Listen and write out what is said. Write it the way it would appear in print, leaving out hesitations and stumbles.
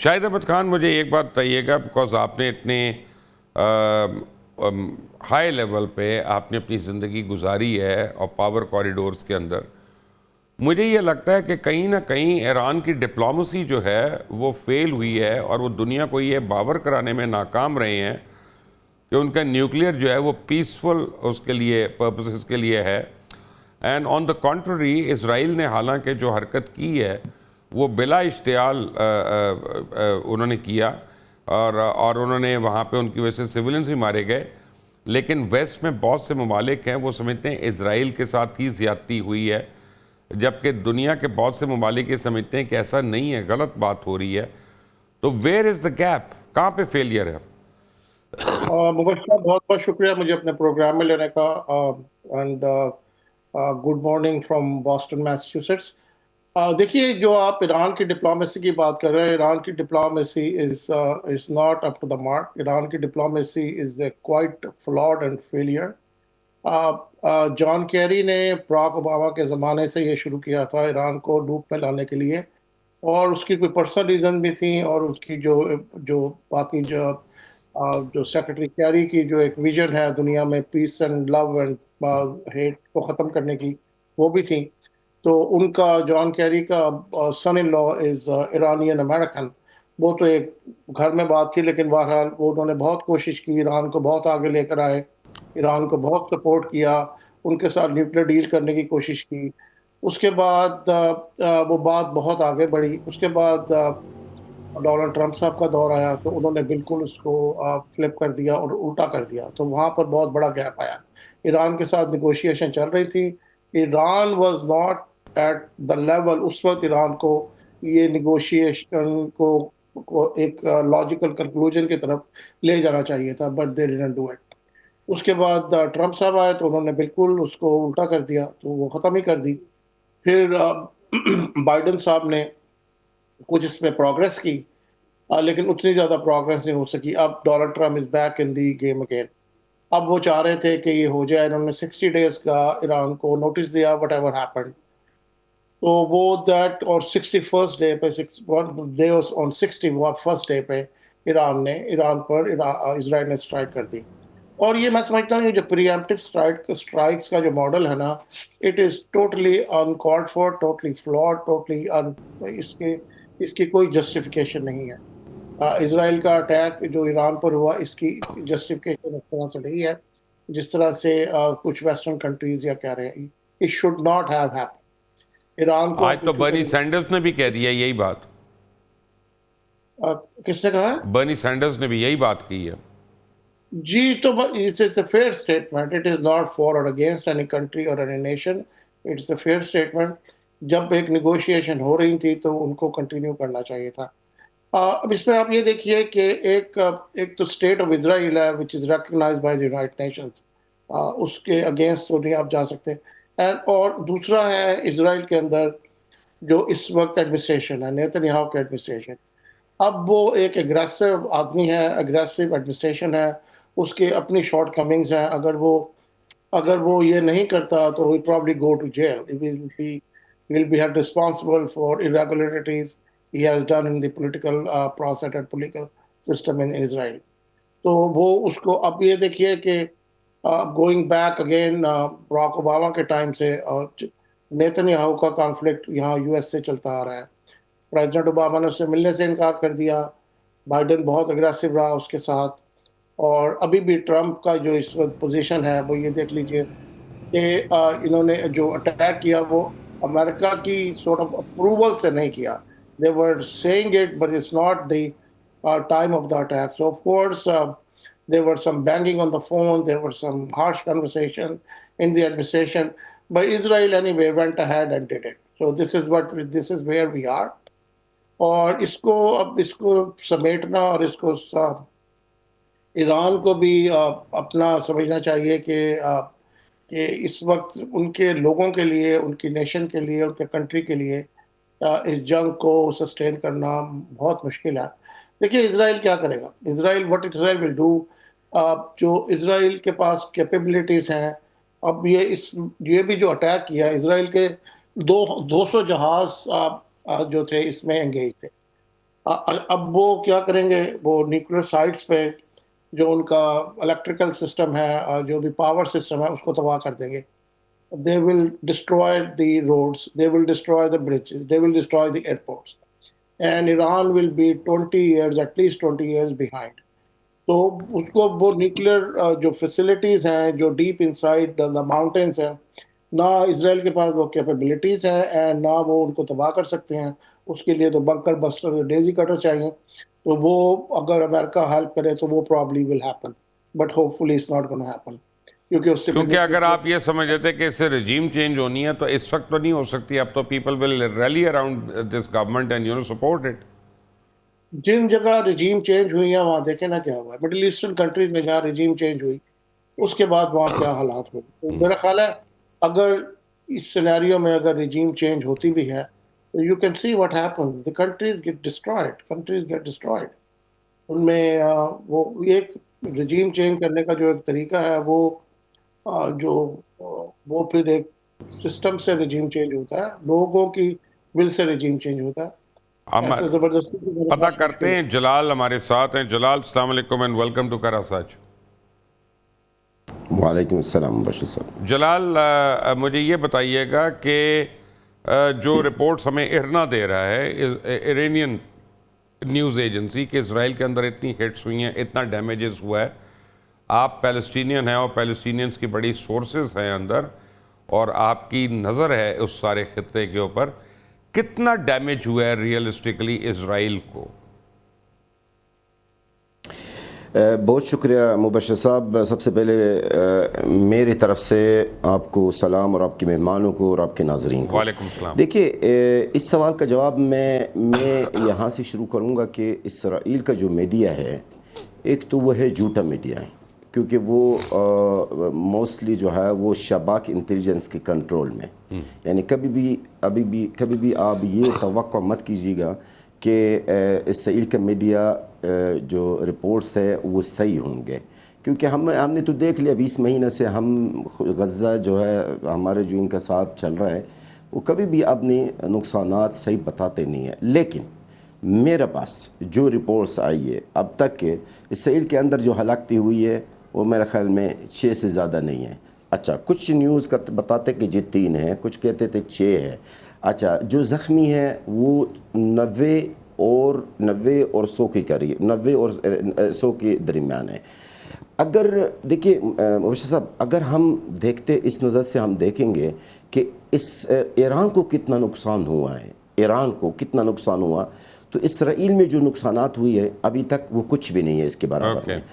شاہد احمد خان، مجھے ایک بات بتائیے گا، بیکاز آپ نے اتنے ہائی لیول پہ آپ نے اپنی زندگی گزاری ہے اور پاور کوریڈورز کے اندر، مجھے یہ لگتا ہے کہ کہیں نہ کہیں ایران کی ڈپلومسی جو ہے وہ فیل ہوئی ہے، اور وہ دنیا کو یہ باور کرانے میں ناکام رہے ہیں کہ ان کا نیوکلیئر جو ہے وہ پیسفل اس کے لیے پرپسز کے لیے ہے. اینڈ آن دا کانٹرری، اسرائیل نے حالانکہ جو حرکت کی ہے وہ بلا اشتعال انہوں نے کیا، اور انہوں نے وہاں پہ ان کی وجہ سے سیولینز بھی مارے گئے، لیکن ویسٹ میں بہت سے ممالک ہیں وہ سمجھتے ہیں اسرائیل کے ساتھ ہی زیادتی ہوئی ہے، جبکہ دنیا کے بہت سے ممالک یہ سمجھتے ہیں کہ ایسا نہیں ہے، غلط بات ہو رہی ہے. تو ویئر از دا گیپ؟ کہاں پہ فیلئر ہے؟ مبشرہ، بہت بہت شکریہ مجھے اپنے پروگرام میں لینے کا. And good morning from Boston Massachusetts. دیکھیے، جو آپ ایران کی ڈپلومیسی کی بات کر رہے ہیں، ایران کی diplomacy is not up to the mark. Iran کی diplomacy is a quite flawed and failure. John Kerry نے براک اوباما کے زمانے سے یہ شروع کیا تھا ایران کو لوپ میں لانے کے لیے، اور اس کی کوئی پرسنل ریزن بھی تھیں، اور اس کی جو باقی جو سیکرٹری کیری کی جو ایک ویژن ہے دنیا میں peace and love and hate کو ختم کرنے کی، وہ بھی تھیں. تو ان کا، جان کیری کا سن ان لا از ایرانین امریکن. وہ تو ایک گھر میں بات تھی، لیکن بہرحال وہ انہوں نے بہت کوشش کی، ایران کو بہت آگے لے کر آئے، ایران کو بہت سپورٹ کیا، ان کے ساتھ نیوکلیر ڈیل کرنے کی کوشش کی. اس کے بعد وہ بات بہت آگے بڑھی. اس کے بعد ڈونلڈ ٹرمپ صاحب کا دور آیا تو انہوں نے بالکل اس کو فلپ کر دیا اور الٹا کر دیا. تو وہاں پر بہت بڑا گیپ آیا. ایران کے ساتھ نیگوشیشن چل رہی تھی. Iran was not at the level. اس وقت ایران کو یہ نیگوشیشن کو ایک لاجیکل کنکلوژن کی طرف لے جانا چاہیے تھا، but they didn't do it. اس کے بعد ٹرمپ صاحب آئے تو انہوں نے بالکل اس کو الٹا کر دیا، تو وہ ختم ہی کر دی. پھر بائیڈن صاحب نے کچھ اس میں پروگریس کی، لیکن اتنی زیادہ پروگریس نہیں ہو سکی. اب Donald Trump is back in the game again. اب وہ چاہ رہے تھے کہ یہ ہو جائے. انہوں نے 60 days کا ایران کو نوٹس دیا، وٹ ایور ہیپنڈ. تو وہ دیٹ اور 61st ڈے پہ، آن 61st ڈے پہ ایران پر اسرائیل نے اسٹرائک کر دی. اور یہ میں سمجھتا ہوں جو پری ایمپٹیو اسٹرائکس کا جو ماڈل ہے نا، it is totally uncalled for, totally flawed, totally اس کی کوئی جسٹیفیکیشن نہیں ہے. اسرائیل کا اٹیک جو ایران پر ہوا، اس کی جسٹیفیکیشن اس طرح سے نہیں ہے جس طرح سے کچھ ویسٹرن کنٹریز یا کہہ رہے ہیں. It should not have happen. Iran کو آج تو برنی سینڈرز نے بھی کہہ دیا یہی بات. کس نے کہا؟ برنی سینڈرز نے بھی یہی بات کی ہے. جی، تو it's a fair statement. It is not for or against any country or any nation. It's a fair statement. جب ایک نیگوشیشن ہو رہی تھی تو ان کو کنٹینیو کرنا چاہیے تھا. اب اس میں آپ یہ دیکھیے کہ ایک تو اسٹیٹ آف اسرائیل ہے which is recognised by the United Nations. اس کے اگینسٹ تو نہیں آپ جا سکتے. اور دوسرا ہے اسرائیل کے اندر جو اس وقت ایڈمنسٹریشن ہے، نیتن یاہو کی ایڈمنسٹریشن. اب وہ ایک اگریسو آدمی ہے، اگریسو ایڈمنسٹریشن ہے. اس کے اپنی شارٹ کمنگز ہیں. اگر وہ یہ نہیں کرتا تو he probably go to jail. He will be held responsible for irregularities he has done in the political process and political system in Israel. تو وہ اس کو اب یہ دیکھیے کہ going back again Barack Obama کے ٹائم سے اور نیتن یاہو کا کانفلکٹ یہاں یو ایس سے چلتا آ رہا ہے. پریزیڈنٹ اوباما نے اس سے ملنے سے انکار کر دیا. بائیڈن بہت اگریسو رہا اس کے ساتھ. اور ابھی بھی ٹرمپ کا جو اس وقت پوزیشن ہے وہ یہ دیکھ لیجئے کہ انہوں نے جو اٹیک کیا وہ امریکہ کی سورٹ آف اپروول سے نہیں کیا. They were saying it, but it's not the time of the attack. So of course there were some banging on the phone, there were some harsh conversation in the administration, but Israel anyway went ahead and did it. So this is where we are. اور اب اس کو سمیٹنا اور اس کو ایران کو بھی اپنا سمجھنا چاہیے کہ اس وقت ان کے لوگوں کے لیے، ان کی نیشن کے لیے، ان کے کنٹری کے لیے اس جنگ کو سسٹین کرنا بہت مشکل ہے. دیکھیے اسرائیل کیا کرے گا. What Israel will do. جو اسرائیل کے پاس کیپیبلٹیز ہیں، اب یہ بھی جو اٹیک کیا اسرائیل کے 200 جہاز جو تھے اس میں انگیج تھے. اب وہ کیا کریں گے، وہ نیوکلیر سائٹس پہ جو ان کا الیکٹریکل سسٹم ہے اور جو بھی پاور سسٹم ہے اس کو تباہ کر دیں گے. They will destroy the roads, they will destroy the bridges, they will destroy the airports. And Iran will be 20 years, at least 20 years behind. تو اس کو وہ نیوکلیر جو فیسلٹیز ہیں جو ڈیپ انسائڈ دا ماؤنٹینس ہیں، نہ اسرائیل کے پاس وہ کیپیبلٹیز ہیں اینڈ نہ وہ ان کو تباہ کر سکتے ہیں. اس کے لیے تو بنکر بسٹر ڈیزی کٹر چاہیے. تو وہ اگر امریکہ ہیلپ کرے تو وہ probably will happen, but hopefully it's not gonna happen, کیونکہ اس سے کیونکہ اگر آپ یہ سمجھ لیتے کہ اس سے رجیم چینج ہونی ہے تو اس وقت تو نہیں ہو سکتی. اب تو people will really around this government and support it. جن جگہ رجیم چینج ہوئی ہیں وہاں دیکھیں نا کیا ہوا ہے. مڈل ایسٹرن کنٹریز میں جہاں رجیم چینج ہوئی اس کے بعد وہاں کیا حالات ہوئے. تو میرا خیال ہے اگر اس سینیریو میں اگر رجیم چینج ہوتی بھی ہے تو you can see what happen, the countries get destroyed. ان میں وہ ایک رجیم چینج کرنے کا جو ایک طریقہ ہے وہ جو وہ پھر ایک سسٹم سے رجیم چینج ہوتا ہے، لوگوں کی ول سے رجیم چینج ہوتا ہے. ہم ایسے زبردستی پتہ کرتے ہیں. جلال ہمارے ساتھ ہیں. جلال السلام علیکم اینڈ ویلکم ٹو کرا سچ. وعلیکم السلام بشیر صاحب. جلال مجھے یہ بتائیے گا کہ جو رپورٹس ہمیں ارنا دے رہا ہے ایرانین نیوز ایجنسی کہ اسرائیل کے اندر اتنی ہٹس ہوئی ہیں، اتنا ڈیمیجز ہوا ہے. آپ پیلسٹینین ہیں اور پیلسٹینینز کی بڑی سورسز ہیں اندر، اور آپ کی نظر ہے اس سارے خطے کے اوپر. کتنا ڈیمیج ہوا ہے ریئلسٹکلی اسرائیل کو؟ بہت شکریہ مبشر صاحب. سب سے پہلے میری طرف سے آپ کو سلام اور آپ کے مہمانوں کو اور آپ کے ناظرین کو. وعلیکم السلام. دیکھیے اس سوال کا جواب میں یہاں سے شروع کروں گا کہ اسرائیل کا جو میڈیا ہے ایک تو وہ ہے جھوٹا میڈیا ہے، کیونکہ وہ موسٹلی جو ہے وہ شباک انٹیلیجنس کے کنٹرول میں. یعنی کبھی بھی آپ یہ توقع مت کیجیے گا کہ اسرائیل کا میڈیا جو رپورٹس ہے وہ صحیح ہوں گے، کیونکہ ہم نے تو دیکھ لیا 20 مہینے سے ہم غزہ جو ہے ہمارے جو ان کا ساتھ چل رہا ہے وہ کبھی بھی اپنے نقصانات صحیح بتاتے نہیں ہیں. لیکن میرے پاس جو رپورٹس آئی ہے اب تک کہ اسرائیل کے اندر جو ہلاکتی ہوئی ہے وہ میرے خیال میں 6 سے زیادہ نہیں ہے. اچھا، کچھ نیوز کا بتاتے کہ جی 3 ہیں، کچھ کہتے تھے 6 ہے. اچھا، جو زخمی ہیں وہ 90 اور 100 کے قریب، 90 اور 100 کے درمیان ہے. اگر دیکھیے مبشر صاحب، اگر ہم دیکھتے اس نظر سے ہم دیکھیں گے کہ ایران کو کتنا نقصان ہوا ہے، ایران کو کتنا نقصان ہوا، تو اسرائیل میں جو نقصانات ہوئی ہے ابھی تک وہ کچھ بھی نہیں ہے اس کے برابر میں.